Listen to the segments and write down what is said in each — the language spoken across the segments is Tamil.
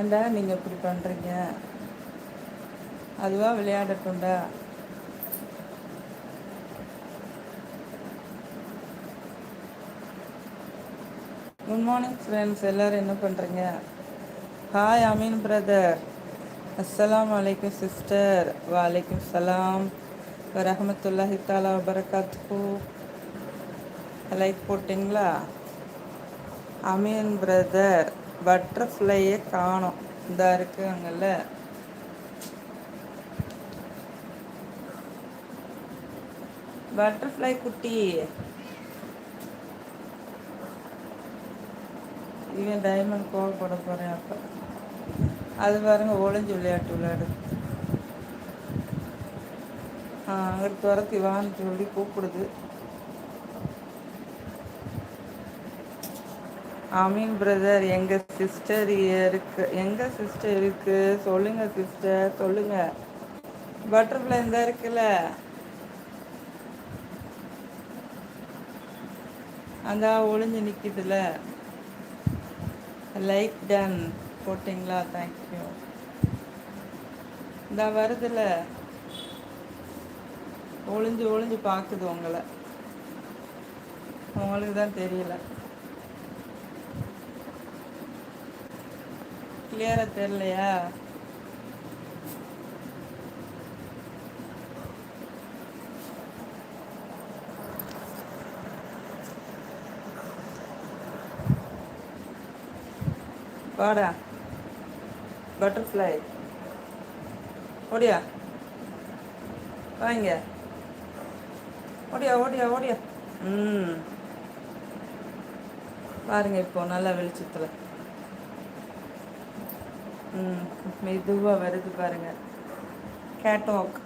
ஏன்டா நீங்கள் இப்படி பண்ணுறீங்க? அதுவாக விளையாடட்டும்டா. குட் மார்னிங் ஃப்ரெண்ட்ஸ், எல்லோரும் என்ன பண்ணுறீங்க? Hi Ameen brother. அஸ்ஸலாமு அலைக்கும் சிஸ்டர். வலைக்கும் சலாம் வரஹமத்துல்லாஹி தாலா வபரகாத்துஹு. லைக் போட்டிங்களா? அமீன் பிரதர், பட்டர்ஃப்ளையே காணோம். இந்த இருக்குங்கல்ல. பட்டர்ஃப்ளை குட்டி, இவன் டைமண்ட் கோவப்பட போகிறேன். அப்போ அது பாருங்க ஒளிஞ்சு விளையாட்டு விளையாடு. அங்கே துரத்தி வான்னு சொல்லி கூப்பிடுது. அமீன் பிரதர், எங்கள் சிஸ்டர் இருக்கு. எங்கள் சிஸ்டர் இருக்கு, சொல்லுங்க சிஸ்டர் சொல்லுங்க. பட்டர்ஃப்ளை இந்த இருக்குல்ல, அந்த ஒளிஞ்சு நிற்கிதுல. லைக் டன் போட்டிங்களா? தேங்க்யூ. இந்த வருதுல, ஒளிஞ்சு ஒளிஞ்சு பார்க்குது உங்களை. உங்களுக்கு தான் தெரியல, கிளியரா தெரியலையா? வாடா பட்டர்ஃப்ளை, ஓடியா வாங்க, ஓடியா ஓடியா ஓடியா. பாருங்க இப்போ நல்லா வெளிச்சத்தில். மெதுவாக வருது பாருங்க. Cat walk.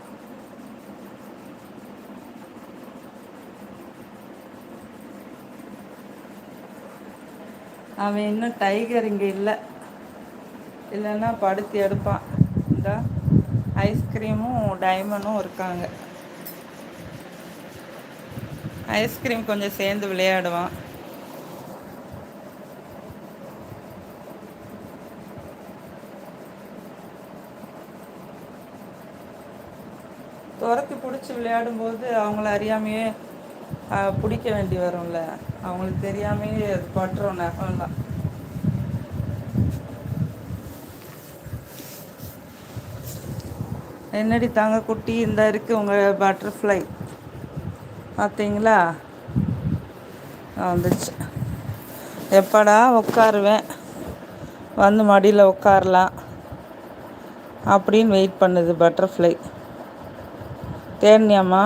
அவன் இன்னும் டைகர் இங்கே இல்லை, இல்லைன்னா படுத்து எடுப்பான். இந்த ஐஸ்கிரீமும் டைமண்டும் இருக்காங்க. ஐஸ்கிரீம் கொஞ்சம் சேர்ந்து விளையாடுவான். துரத்தி பிடிச்சி விளையாடும்போது அவங்கள அறியாமையே பிடிக்க வேண்டி வரும்ல, அவங்களுக்கு தெரியாமையே அது பட்டுரும் நகம்லாம். என்னடி தாங்க குட்டி, இந்த இருக்குது உங்கள் பட்டர்ஃப்ளை. பார்த்தீங்களா? வந்துச்சு. எப்படா உட்காருவேன், வந்து மடியில் உட்காரலாம் அப்படின்னு வெயிட் பண்ணுது பட்டர்ஃப்ளை. தேனியாம்மா,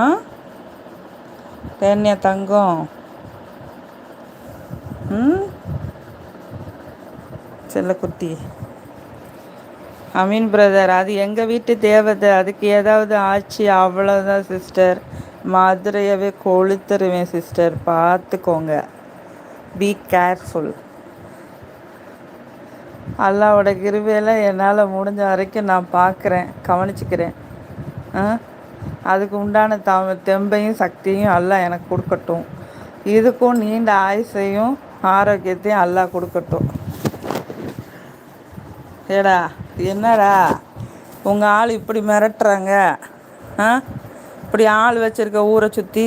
தேனியா தங்கம். செல்லக்குட்டி. அமீன் பிரதர், அது எங்கள் வீட்டு தேவதை. அதுக்கு ஏதாவது ஆச்சு அவ்வளோதான் சிஸ்டர், மதுரையவே கொளுத்துருவேன் சிஸ்டர், பார்த்துக்கோங்க. Be careful. அல்லாவோட கிருபையில் என்னால் முடிஞ்ச வரைக்கும் நான் பார்க்குறேன், கவனிச்சுக்கிறேன். அதுக்கு உண்டான தெம்பையும் சக்தியும் அல்லாஹ் எனக்கு கொடுக்கட்டும். இதுக்கும் நீண்ட ஆயுசையும் ஆரோக்கியத்தையும் அல்லாஹ் கொடுக்கட்டும். ஏடா என்னடா உங்கள் ஆள் இப்படி மிரட்டுறாங்க? இப்படி ஆள் வச்சுருக்க ஊரை சுற்றி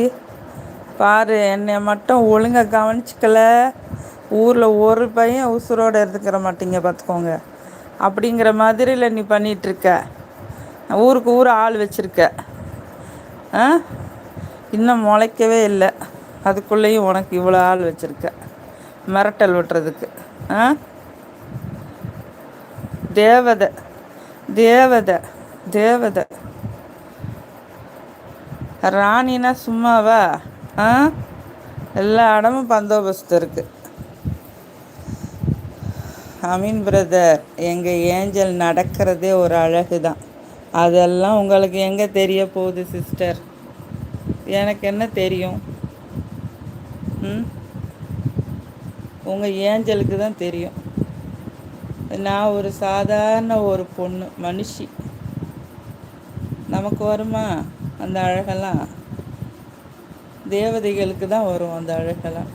பாரு. என்னை மட்டும் ஒழுங்காக கவனிச்சிக்கல, ஊரில் ஒரு பையன் உசுரோடு இருந்துக்கிற மாட்டீங்க பார்த்துக்கோங்க. அப்படிங்கிற மாதிரியில் நீ பண்ணிகிட்ருக்க. ஊருக்கு ஊர் ஆள் வச்சுருக்க. இன்னும் முளைக்கவே இல்லை, அதுக்குள்ளேயும் உனக்கு இவ்வளோ ஆள் வச்சுருக்க மிரட்டல் விட்டுறதுக்கு. தேவதை தேவதை தேவதை. ராணினா சும்மாவா? எல்லா இடமும் பந்தோபஸ்து இருக்குது. அமீன் பிரதர், எங்கள் ஏஞ்சல் நடக்கிறதே ஒரு அழகு தான். அதெல்லாம் உங்களுக்கு எங்கே தெரிய போகுது சிஸ்டர்? எனக்கு என்ன தெரியும்? உங்கள் ஏஞ்சலுக்கு தான் தெரியும். நான் ஒரு சாதாரண ஒரு பொண்ணு, மனுஷி. நமக்கு வருமா அந்த அழகெல்லாம்? தேவதைகளுக்கு தான் வரும் அந்த அழகெல்லாம்.